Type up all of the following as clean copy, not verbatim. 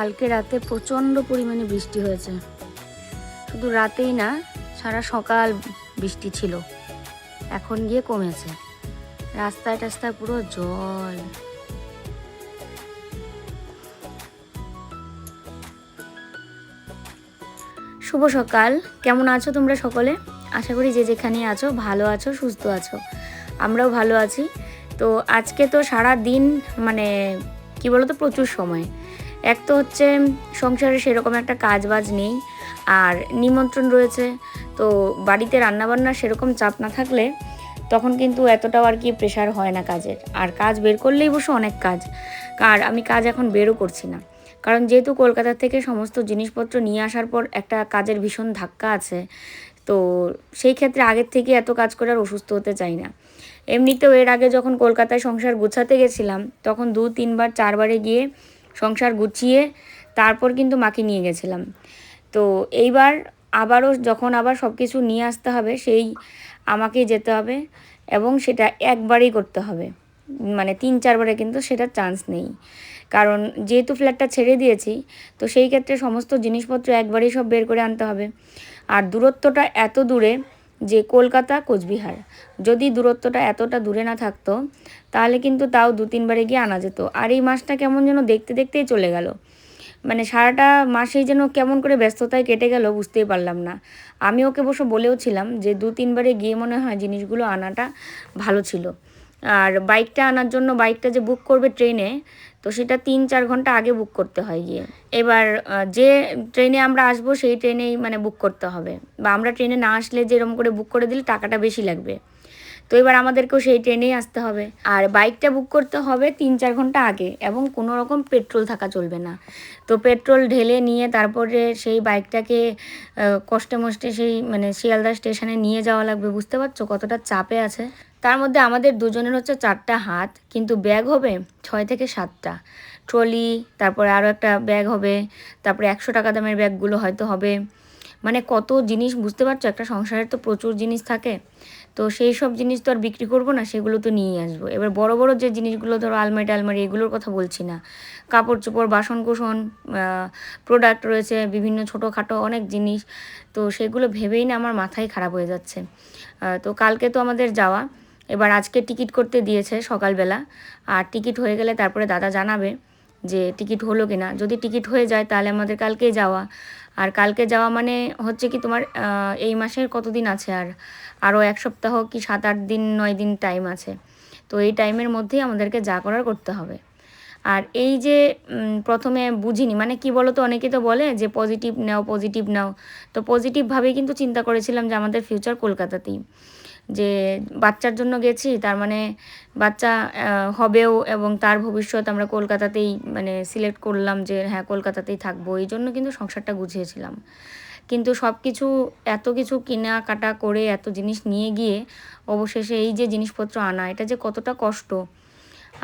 কালকে রাতে প্রচণ্ড পরিমাণে বৃষ্টি হয়েছে। শুধু রাতেই না, সারা সকাল বৃষ্টি ছিল, এখন গিয়ে কমেছে। রাস্তায় টাস্তায় পুরো জল। শুভ সকাল, কেমন আছো তোমরা সকলে? আশা করি যে যেখানে আছো ভালো আছো, সুস্থ আছো। আমরাও ভালো আছি। তো আজকে তো সারা দিন মানে কি বলতো, প্রচুর সময়। এক তো হচ্ছে সংসারে সেরকম একটা কাজ বাজ নেই, আর নিমন্ত্রণ রয়েছে। তো বাড়িতে রান্নাবান্নার সেরকম চাপ না থাকলে তখন কিন্তু এতটাও আর কি প্রেশার হয় না কাজের। আর কাজ বের করলেই বসে অনেক কাজ। আর আমি কাজ এখন বেরও করছি না, কারণ যেহেতু কলকাতা থেকে সমস্ত জিনিসপত্র নিয়ে আসার পর একটা কাজের ভীষণ ধাক্কা আছে। তো সেই ক্ষেত্রে আগের থেকে এত কাজ করে আর অসুস্থ হতে চাই না। এমনিতেও এর আগে যখন কলকাতায় সংসার গুছাতে গেছিলাম, তখন 2-3 বার 4বারে গিয়ে সংসার গুছিয়ে তারপর কিন্তু মাকে নিয়ে গেছিলাম। তো এইবার আবারও যখন আবার সব কিছু নিয়ে আসতে হবে, সেই আমাকেই যেতে হবে, এবং সেটা একবারেই করতে হবে। মানে 3-4বারে কিন্তু সেটার চান্স নেই, কারণ যেহেতু ফ্ল্যাটটা ছেড়ে দিয়েছি, তো সেই ক্ষেত্রে সমস্ত জিনিসপত্র একবারেই সব বের করে আনতে হবে। আর দূরত্বটা এত দূরে যে কলকাতা কোচবিহার, যদি দূরত্বটা এতটা দূরে না থাকতো তাহলে কিন্তু তাও 2-3বারে গিয়ে আনা যেত। আর এই মাসটা কেমন যেন দেখতে দেখতেই চলে গেল, মানে সারাটা মাসেই যেন কেমন করে ব্যস্ততায় কেটে গেল বুঝতেই পারলাম না। আমি ওকে বসে বলেও ছিলাম যে 2-3বারে গিয়ে মনে হয় জিনিসগুলো আনাটা ভালো ছিল। আর বাইকটা আনার জন্য, বাইকটা যে বুক করবে ট্রেনে, তো সেটা 3-4 ঘন্টা আগে বুক করতে হয় গিয়ে। এবার যে ট্রেনে আমরা আসবো সেই ট্রেনেই মানে বুক করতে হবে, বা আমরা ট্রেনে না আসলে যেরকম করে বুক করে দিলে টাকাটা বেশি লাগবে। তো এবার আমাদেরকেও সেই ট্রেনেই আসতে হবে। আর বাইকটা বুক করতে হবে 3-4 ঘন্টা আগে, এবং কোনো রকম পেট্রোল থাকা চলবে না। তো পেট্রোল ঢেলে নিয়ে তারপরে সেই বাইকটাকে কষ্টে মষ্টে সেই মানে শিয়ালদা স্টেশনে নিয়ে যাওয়া লাগবে। বুঝতে পারছো কতটা চাপে আছে? তার মধ্যে আমাদের দুজনের হচ্ছে 4টা হাত, কিন্তু ব্যাগ হবে 6 থেকে 7টা। ট্রলি, তারপরে আরও একটা ব্যাগ হবে, তারপরে 100 টাকা দামের ব্যাগগুলো হয়তো হবে। মানে কত জিনিস, বুঝতে পারছো, একটা সংসারের তো প্রচুর জিনিস থাকে। তো সেই সব জিনিস তো আর বিক্রি করবো না, সেগুলো তো নিয়েই আসবো। এবার বড় বড় যে জিনিসগুলো, ধরো আলমারি টালমারি, এগুলোর কথা বলছি না। কাপড় চোপড়, বাসন কোসন, প্রোডাক্ট রয়েছে বিভিন্ন ছোটোখাটো অনেক জিনিস। তো সেগুলো ভেবেই না আমার মাথায় খারাপ হয়ে যাচ্ছে। তো কালকে তো আমাদের যাওয়া, এবার আজকে টিকিট করতে দিয়েছে সকালবেলা। আর টিকিট হয়ে গেলে তারপরে দাদা জানাবে যে টিকিট হলো কি না। যদি টিকিট হয়ে যায় তাহলে আমাদের কালকেই যাওয়া। আর কালকে যাওয়া মানে হচ্ছে কি তোমার এই মাসের কতদিন আছে, আর আরও 1 সপ্তাহ কি 7-8 দিন 9 দিন টাইম আছে। তো এই টাইমের মধ্যেই আমাদেরকে যা করার করতে হবে। আর এই যে প্রথমে বুঝিনি, মানে কি বলো তো, অনেকে তো বলে যে পজিটিভ নাও, পজিটিভ নাও। তো পজিটিভভাবেই কিন্তু চিন্তা করেছিলাম যে আমাদের ফিউচার কলকাতাতেই, যে বাচ্চার জন্য গেছি, তার মানে বাচ্চা হবেও, এবং তার ভবিষ্যৎ আমরা কলকাতাতেই মানে সিলেক্ট করলাম যে হ্যাঁ কলকাতাতেই থাকবো। এই জন্য কিন্তু সংসারটা গুছিয়েছিলাম। কিন্তু সব কিছু, এত কিছু কেনাকাটা করে এত জিনিস নিয়ে গিয়ে অবশেষে এই যে জিনিসপত্র আনা, এটা যে কতটা কষ্ট।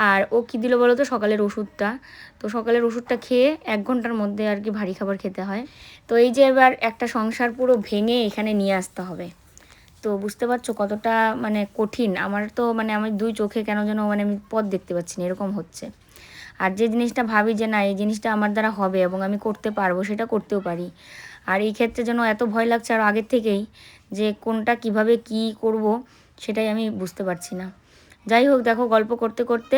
আর ও কী দিল বলো তো, সকালের ওষুধটা। তো সকালের ওষুধটা খেয়ে 1 ঘন্টার মধ্যে আর কি ভারী খাবার খেতে হয়। তো এই যে এবার একটা সংসার পুরো ভেঙে এখানে নিয়ে আসতে হবে। তো বুঝতে পারছো কতটা মানে কঠিন। আমার তো মানে আমি 2 চোখে কেন যেন মানে আমি পথ দেখতে পাচ্ছি না, এরকম হচ্ছে। আর যে জিনিসটা ভাবি যে না এই জিনিসটা আমার দ্বারা হবে এবং আমি করতে পারবো, সেটা করতেও পারি। আর এই ক্ষেত্রে যেন এত ভয় লাগছে আর আগের থেকেই, যে কোনটা কিভাবে কি করব সেটাই আমি বুঝতে পারছি না। যাই হোক, দেখো গল্প করতে করতে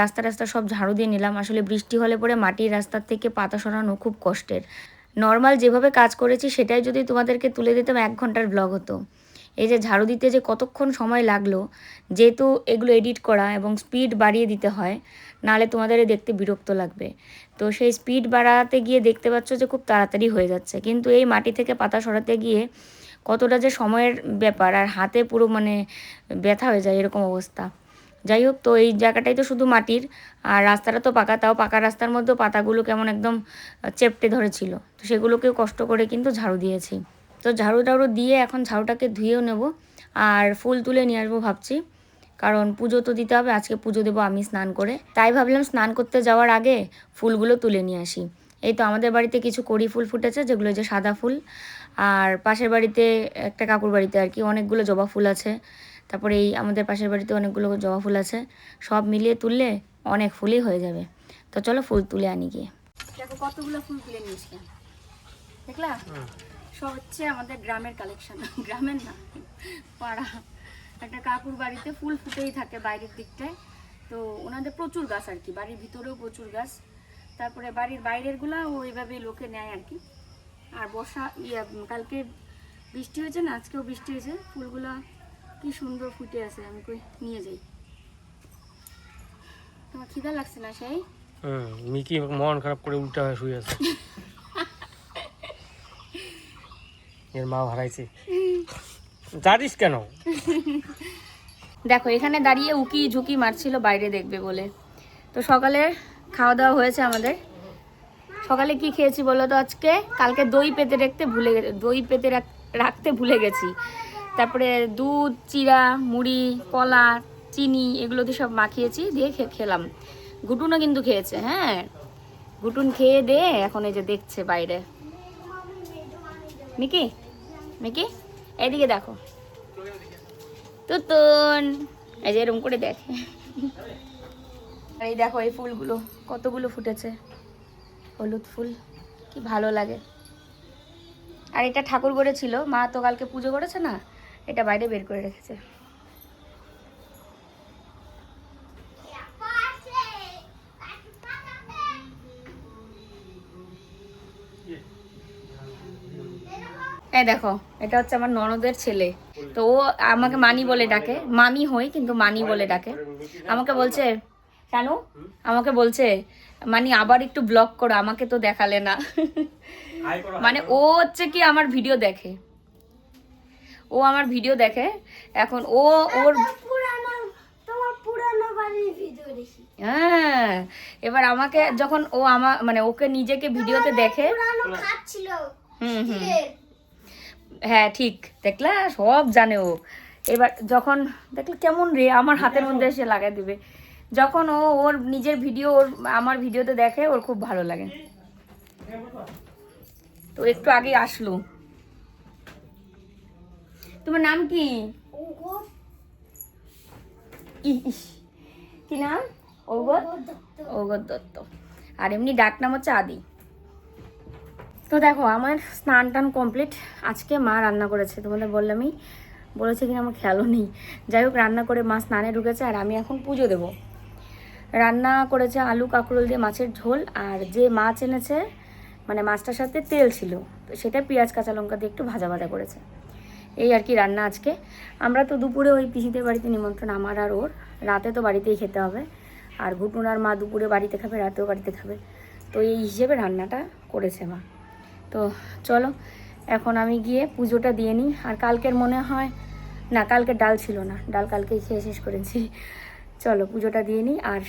রাস্তা রাস্তা সব ঝাড়ু দিয়ে নিলাম। আসলে বৃষ্টি হলে পরে মাটির রাস্তার থেকে পাতা সরানো খুব কষ্টের। নর্মাল যেভাবে কাজ করেছি সেটাই যদি তোমাদেরকে তুলে দিতাম 1 ঘন্টার ব্লগ হতো। এই যে ঝাড়ু দিতে যে কতক্ষণ সময় লাগলো, যেহেতু এগুলো এডিট করা এবং স্পিড বাড়িয়ে দিতে হয়, নাহলে তোমাদের দেখতে বিরক্ত লাগবে। তো সেই স্পিড বাড়াতে গিয়ে দেখতে পাচ্ছ যে খুব তাড়াতাড়ি হয়ে যাচ্ছে, কিন্তু এই মাটি থেকে পাতা সরাতে গিয়ে কতটা যে সময়ের ব্যাপার, আর হাতে পুরো মানে ব্যথা হয়ে যায়, এরকম অবস্থা। যাই হোক, তো এই জায়গাটাই তো শুধু মাটির, আর রাস্তাটা তো পাকা, তাও পাকা রাস্তার মধ্যেও পাতাগুলো কেমন একদম চেপটে ধরেছিল। তো সেগুলোকেও কষ্ট করে কিন্তু ঝাড়ু দিয়েছি। তো ঝাড়ু টাড়ু দিয়ে এখন ঝাড়ুটাকে ধুয়েও নেব, আর ফুল তুলে নিয়ে আসবো ভাবছি, কারণ পুজো তো দিতে হবে। আজকে পুজো দেবো আমি স্নান করে, তাই ভাবলাম স্নান করতে যাওয়ার আগে ফুলগুলো তুলে নিয়ে আসি। এই তো আমাদের বাড়িতে কিছু কড়ি ফুল ফুটেছে, যেগুলো যে সাদা ফুল। আর পাশের বাড়িতে একটা কাকুর বাড়িতে আর কি অনেকগুলো জবা ফুল আছে। তারপরে এই আমাদের পাশের বাড়িতে অনেকগুলো জবা ফুল আছে। সব মিলিয়ে তুললে অনেক ফুলই হয়ে যাবে। তো চলো ফুল তুলে আনি গিয়ে। দেখো কতগুলো ফুল তুলে নিয়েছি, দেখলা? সব হচ্ছে আমাদের গ্রামের কালেকশন, গ্রামের না পাড়া। একটা কাকুর বাড়িতে ফুল ফুটেই থাকে বাইরের দিকটায়, তো ওনাদের প্রচুর গাছ আর কি, বাড়ির ভিতরেও প্রচুর গাছ, তারপরে বাড়ির বাইরেরগুলো ওইভাবে লোকে নেয় আর কি। আর বর্ষা কালকে বৃষ্টি হয়েছে না, আজকেও বৃষ্টি হয়েছে, ফুলগুলো কি সুন্দর ফুটে আছে। আমি কই নিয়ে যাই। তোমার খিদা লাগছে না? সেই মিকি মন খারাপ করে উল্টা হয়ে শুয়ে আছে। এর মা হারাইছে, জানিস কেন? দেখো এখানে দাঁড়িয়ে উকি ঝুঁকি মারছিল বাইরে দেখবে বলে। তো সকালে খাওয়া দাওয়া হয়েছে আমাদের। সকালে কি খেয়েছি বলো তো? আজকে কালকে দই পেতে রাখতে ভুলে গেছি। তারপরে দুধ, চিরা, মুড়ি, কলা, চিনি এগুলো দিয়ে সব মাখিয়েছি, দিয়ে খেলাম। ঘুটুনও কিন্তু খেয়েছে। হ্যাঁ, ঘুটুন খেয়ে দে এখন এই যে দেখছে বাইরে। মিকি, মিকি এদিকে দেখো, তুতুন এই যে এরকম করে দেখে। এই দেখো এই ফুলগুলো কতগুলো ফুটেছে, হলুদ ফুল, কি ভালো লাগে। আর এটা ঠাকুর ঘরে ছিল, মা তো কালকে পুজো করেছে না, এটা বাইরে বের করে রেখেছে। এই দেখো এটা হচ্ছে আমার ননদের ছেলে, তো ও আমাকে মানি বলে ডাকে, মামি হই কিন্তু মানি বলে ডাকে। আমাকে বলছে কেন, আমাকে বলছে মানি আবার একটু ব্লগ করো, আমাকে তো দেখালে না। মানে ও হচ্ছে কি আমার ভিডিও দেখে, ও আমার ভিডিও দেখে। এখন ও ওর হ্যাঁ, এবার আমাকে যখন ও আমার মানে ওকে নিজেকে ভিডিওতে দেখে, হুম হুম হ্যাঁ ঠিক, দেখলা সব জানে ও। এবার যখন দেখলে কেমন রে আমার হাতের মধ্যে এসে লাগাই দিবে, যখন ও ওর নিজের ভিডিও ওর আমার ভিডিওতে দেখে ওর খুব ভালো লাগে। তো একটু আগে আসলো। তোমার নাম কি? কি নাম? ঔগত দত্ত। আর এমনি ডাক নাম হচ্ছে আদি। তো দেখো আমার স্নান টান কমপ্লিট। আজকে মা রান্না করেছে, তোমাদের বললামই, বলেছে কিনা আমার খেয়ালও নেই। যাই হোক রান্না করে মা স্নানে ঢুকেছে আর আমি এখন পুজো দেব। রান্না করেছে আলু কাঁকরোল দিয়ে মাছের ঝোল, আর যে মাছ এনেছে মানে মাছটার সাথে তেল ছিল, তো সেটা পেঁয়াজ কাঁচা লঙ্কা দিয়ে একটু ভাজা ভাজা করেছে। এই আর কি রান্না আজকে। আমরা তো দুপুরে ওই পিসিদের বাড়িতে নিমন্ত্রণ আমার আর ওর, রাতে তো বাড়িতেই খেতে হবে। আর ঘুটুন আর মা দুপুরে বাড়িতে খাবে, রাতেও বাড়িতে খাবে, তো এই হিসেবে রান্নাটা করেছে মা। তো চলো এখন আমি গিয়ে পুজোটা দিয়ে নিই। আর কালকের মনে হয় না, কালকে ডাল ছিল না, ডাল কালকেই খেয়ে শেষ করেছি। চলো পুজোটা দিয়ে নিই। আর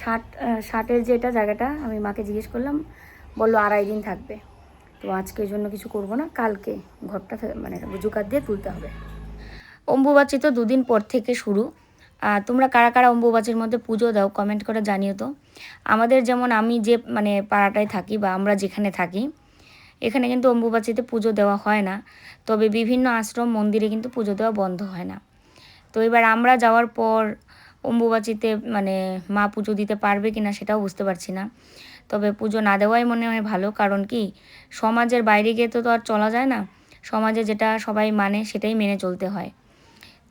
ষাটের যেটা জায়গাটা আমি মাকে জিজ্ঞেস করলাম, বললো 2.5 দিন থাকবে। তো আজকের জন্য কিছু করব না, কালকে ঘরটা মানে জুকার দিয়ে তুলতে হবে। অম্বুবাচী তো 2 দিন পর থেকে শুরু। তোমরা কারা কারা অম্বুবাচীর মধ্যে পুজো দাও কমেন্ট করে জানিও তো। আমাদের যেমন আমি যে মানে পাড়াটায় থাকি বা আমরা যেখানে থাকি, এখানে কিন্তু অম্বুবাচীতে পুজো দেওয়া হয় না, তবে বিভিন্ন আশ্রম মন্দিরে কিন্তু পুজো দেওয়া বন্ধ হয় না। তো এবার আমরা যাওয়ার পর অম্বুবাচীতে মানে মা পুজো দিতে পারবে কিনা সেটাও বুঝতে পারছি না। তবে পুজো না দেওয়াই মনে হয় ভালো, কারণ কি সমাজের বাইরে গিয়ে তো আর চলা যায় না, সমাজে যেটা সবাই মানে সেটাই মেনে চলতে হয়।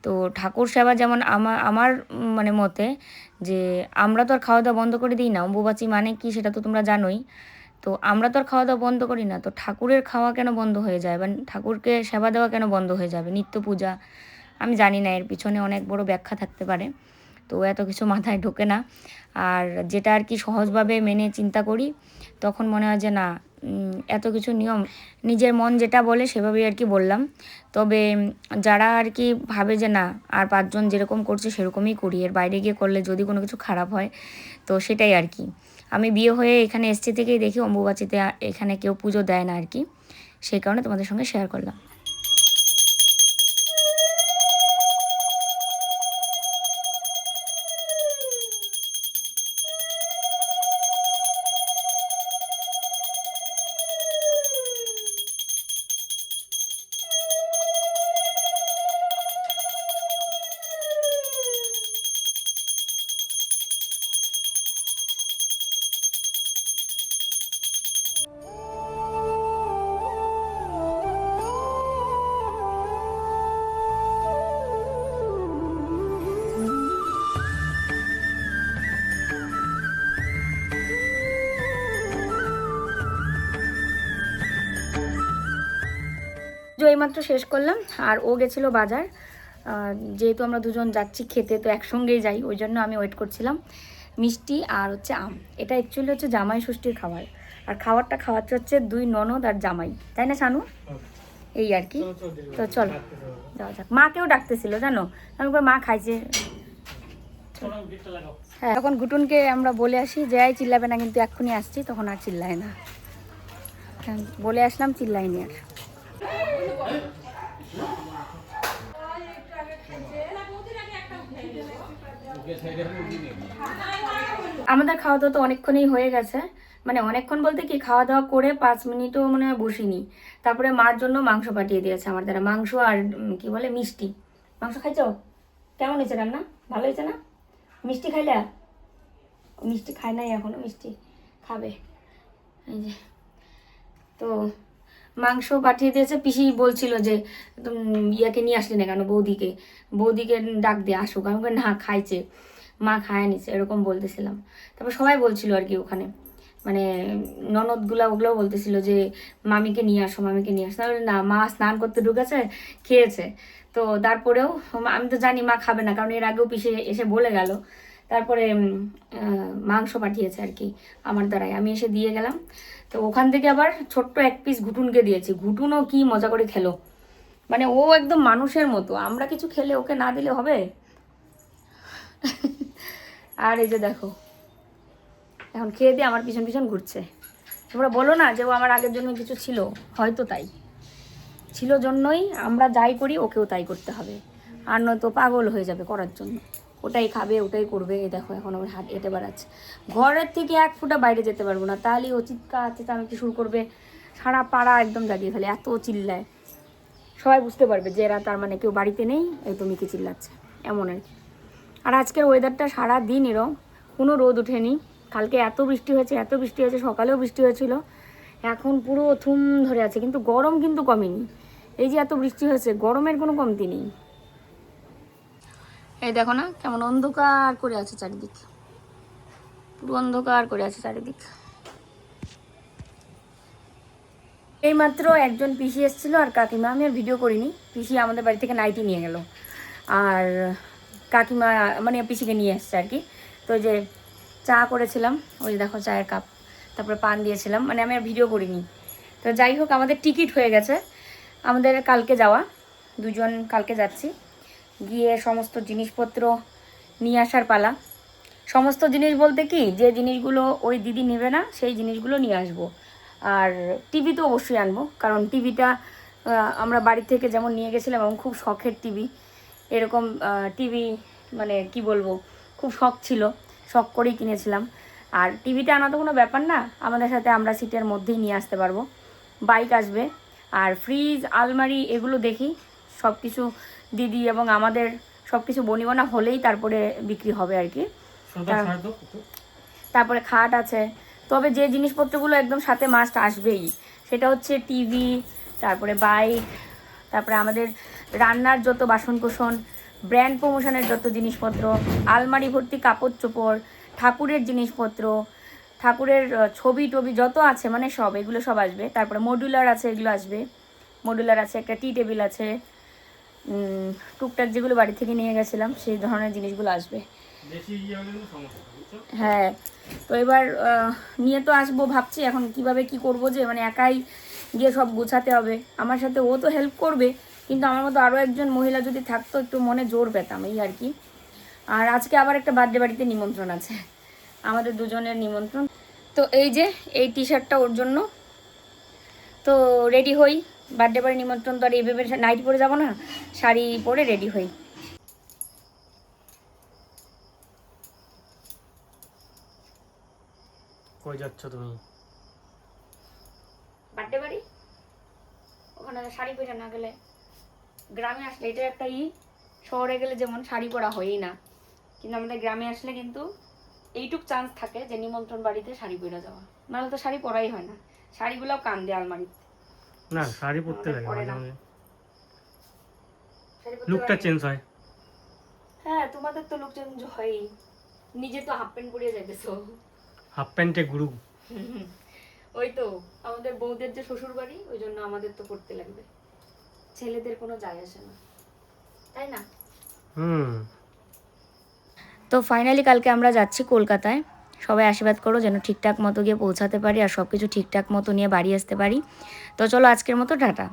তো ঠাকুর সেবা যেমন আমার মানে মতে যে আমরা তো আর খাওয়া দাওয়া বন্ধ করে দিই না, অম্বুবাচী মানে কি সেটা তো তোমরা জানোই। তো আমরা তো আর খাওয়া দাওয়া বন্ধ করি না, তো ঠাকুরের খাওয়া কেন বন্ধ হয়ে যায় বা ঠাকুরকে সেবা দেওয়া কেন বন্ধ হয়ে যাবে, নিত্য পূজা? আমি জানি না, এর পিছনে অনেক বড় ব্যাখ্যা থাকতে পারে, তো এত কিছু মাথায় ঢোকে না। আর যেটা আর কি সহজভাবে মেনে চিন্তা করি, তখন মনে হয় যে না, এত কিছু নিয়ম, নিজের মন যেটা বলে সেভাবেই আর কি বললাম। তবে যারা আর কি ভাবে যে না আর 5 জন যেরকম করছে সেরকমই করি, এর বাইরে গিয়ে করলে যদি কোনো কিছু খারাপ হয়, তো সেটাই আর কি। আমি বিয়ে হয়ে এখানে এসছি থেকেই দেখি অম্বুবাচীতে এখানে কেউ পুজো দেয় না আর কি, সেই কারণে তোমাদের সঙ্গে শেয়ার করলাম। এইমাত্র শেষ করলাম, আর ও গেছিলো বাজার। যেহেতু আমরা দুজন যাচ্ছি খেতে, তো একসঙ্গেই যাই, ওই জন্য আমি ওয়েট করছিলাম। মিষ্টি আর হচ্ছে আম, এটা অ্যাকচুয়ালি হচ্ছে জামাই ষষ্ঠীর খাবার, আর খাবারটা খাওয়াচ্ছে হচ্ছে 2 ননদ আর জামাই, তাই না শানু? এই আর কি। তো চলো যাওয়া যাক। মাকেও ডাকতেছিল জানো, আমি মা খাইছে। হ্যাঁ, তখন গুটুনকে আমরা বলে আসি যে এই চিল্লাবে না, কিন্তু এক্ষুনি আসছি, তখন আর চিল্লায় না। হ্যাঁ, বলে আসলাম, চিল্লাইনি আর। আমাদের খাওয়া দাওয়া তো অনেকক্ষণই হয়ে গেছে, মানে অনেকক্ষণ বলতে কি, খাওয়া দাওয়া করে 5 মিনিটও মনে হয় বসিনি। তারপরে মার জন্য মাংস পাঠিয়ে দিয়েছে আমার দ্বারা, মাংস আর কি বলে মিষ্টি। মাংস খাইছো? কেমন হয়েছে রান্না? ভালো হয়েছে না? মিষ্টি খাইলে? মিষ্টি খায় নাই এখনো, মিষ্টি খাবে। এই যে, তো মাংস পাঠিয়ে দিয়েছে। পিসি বলছিল যে ইয়াকে নিয়ে আসলি না কেন, বৌদিকে ডাক দিয়ে আসুক। আমি না, খাইছে, মা খায় নিছে, এরকম বলতেছিলাম। তারপর সবাই বলছিল আর কি ওখানে, মানে ননদগুলা ওগুলোও বলতেছিল যে মামিকে নিয়ে আসো, মামিকে নিয়ে আসো। তাহলে না, মা স্নান করতে ঢুকেছে, খেয়েছে। তো তারপরেও আমি তো জানি মা খাবে না, কারণ এর আগেও পিসে এসে বলে গেল। তারপরে মাংস পাঠিয়েছে আর কি আমার দ্বারাই, আমি এসে দিয়ে গেলাম। তো ওখান থেকে আবার ছোট্ট 1 পিস ঘুটুনকে দিয়েছি। ঘুটুনও কি মজা করে খেলো, মানে ও একদম মানুষের মতো। আমরা কিছু খেলে ওকে না দিলে হবে? আর এই যে দেখো, এখন খেয়ে দিয়ে আমার পিছন পিছন ঘুরছে। তোমরা বলো না যে ও আমার আগের জন্য কিছু ছিল, হয়তো তাই ছিল, জন্যই আমরা যাই করি ওকেও তাই করতে হবে, আর নয়তো পাগল হয়ে যাবে করার জন্য। ওটাই খাবে, ওটাই করবে। এই দেখো এখন আমার হাত হেঁটে বেড়াচ্ছে, ঘরের থেকে 1 ফুটা বাইরে যেতে পারবো না, তাহলেই ও চেঁচামেচি শুরু করবে, সারা পাড়া একদম জাগিয়ে ফেলে, এত চিল্লায়। সবাই বুঝতে পারবে যে এরা তার মানে কেউ বাড়িতে নেই, এই তুমি কি চিল্লাচ্ছে, এমন আর কি। আর আজকের ওয়েদারটা সারা দিন এরকম, কোনো রোদ ওঠেনি। কালকে এত বৃষ্টি হয়েছে, সকালেও বৃষ্টি হয়েছিল, এখন পুরো থুম ধরে আছে, কিন্তু গরম কিন্তু কমেনি। এই যে এত বৃষ্টি হয়েছে, গরমের কোনো কমতি নেই। এই দেখো না কেমন অন্ধকার করে আছে চারিদিক, পুরো অন্ধকার করে আছে চারিদিক। এইমাত্র একজন পিসি এসেছিলো আর কাকিমা, আমি আর ভিডিও করিনি। পিসি আমাদের বাড়ি থেকে নাইটি নিয়ে গেল, আর কাকিমা মানে পিসিকে নিয়ে এসছে আর কি। তো যে চা করেছিলাম, ওই দেখো চায়ের কাপ, তারপরে পান দিয়েছিলাম, মানে আমি আর ভিডিও করিনি। তো যাই হোক, আমাদের টিকিট হয়ে গেছে, আমাদের কালকে যাওয়া, দুজন কালকে যাচ্ছি। গিয়ে সমস্ত জিনিসপত্র নিয়ে আসার পালা। সমস্ত জিনিস বলতে কি, যে জিনিসগুলো ওই দিদি নেবে না সেই জিনিসগুলো নিয়ে আসবো। আর টিভি তো অবশ্যই আনবো, কারণ টিভিটা আমরা বাড়ি থেকে যেমন নিয়ে গেছিলাম, এবং খুব শখের টিভি, এরকম টিভি মানে কি বলবো, খুব শখ ছিল, শখ করেই কিনেছিলাম। আর টিভিটা আনা তো কোনো ব্যাপার না, আমাদের সাথে আমরা সিটের মধ্যেই নিয়ে আসতে পারবো। বাইক আসবে, আর ফ্রিজ, আলমারি এগুলো দেখি সব কিছু দিদি এবং আমাদের সব কিছু বনিবনা হলেই তারপরে বিক্রি হবে আর কি। তারপরে খাট আছে। তবে যে জিনিসপত্রগুলো একদম সাথে মাস্ট আসবেই, সেটা হচ্ছে টিভি, তারপরে বাইক, তারপরে আমাদের রান্নার যত বাসনকোসন, ব্র্যান্ড প্রমোশনের যত জিনিসপত্র, আলমারি ভর্তি কাপড় চোপড়, ঠাকুরের জিনিসপত্র, ঠাকুরের ছবি টবি যত আছে, মানে সব, এগুলো সব আসবে। তারপরে মডুলার আছে, এগুলো আসবে। মডুলার আছে, একটা টি টেবিল আছে, টুকটাক যেগুলো বাড়ি থেকে নিয়ে গেছিলাম সেই ধরনের জিনিসগুলো আসবে। হ্যাঁ, তো এবার নিয়ে তো আসবো, ভাবছি এখন কিভাবে কি করব, যে মানে একাই গিয়ে সব গোছাতে হবে। আমার সাথে ও তো হেল্প করবে, কিন্তু আমার মতো আরও একজন মহিলা যদি থাকতো একটু মনে জোর পেতাম, এই আর কি। আর আজকে আবার একটা বার্থডে বাড়িতে নিমন্ত্রণ আছে, আমাদের দুজনের নিমন্ত্রণ। তো এই যে এই টি শার্টটা ওর জন্য। তো রেডি হই, বার্থডে বাড়ি নিমন্ত্রণ, তো আর এইভাবে নাইটি পরে যাবো না, শাড়ি পরে রেডি হই। কই যাচ্ছ তুমি? বার্থডে বাড়ি, ওখানে শাড়ি পরে না গেলে, গ্রামে আসলে এটা একটা শহরে গেলে যেমন শাড়ি পরা হয়ই না, কিন্তু আমাদের গ্রামে আসলে কিন্তু এইটুক চান্স থাকে যে নিমন্ত্রণ বাড়িতে শাড়ি পরে যাওয়া, নাহলে তো শাড়ি পরাই হয় না। শাড়িগুলোও কান্দে আলমারিতে, না শাড়ি পরতে লাগে, পরে না। লুকটা চেঞ্জ হয়। হ্যাঁ, তোমাদের তো লুক চেঞ্জ হয়ই, নিজে তো হাফ প্যান্ট পরিয়ে যাইতেছো। হাফ প্যান্টে গুরু। ওই তো আমাদের বউদের যে শ্বশুর বাড়ি, ওই জন্য আমাদের তো পড়তে লাগবে। ছেলেদের কোনো যায় আসে না, তাই না? হুম। তো ফাইনালি কালকে আমরা যাচ্ছি কলকাতায়। সবাই আশীর্বাদ করো যেন ঠিকঠাক মতো গিয়ে পৌঁছাতে পারি আর সব কিছু ঠিকঠাক মতো নিয়ে বাড়ি আসতে পারি। তো চলো আজকের মতো টাটা।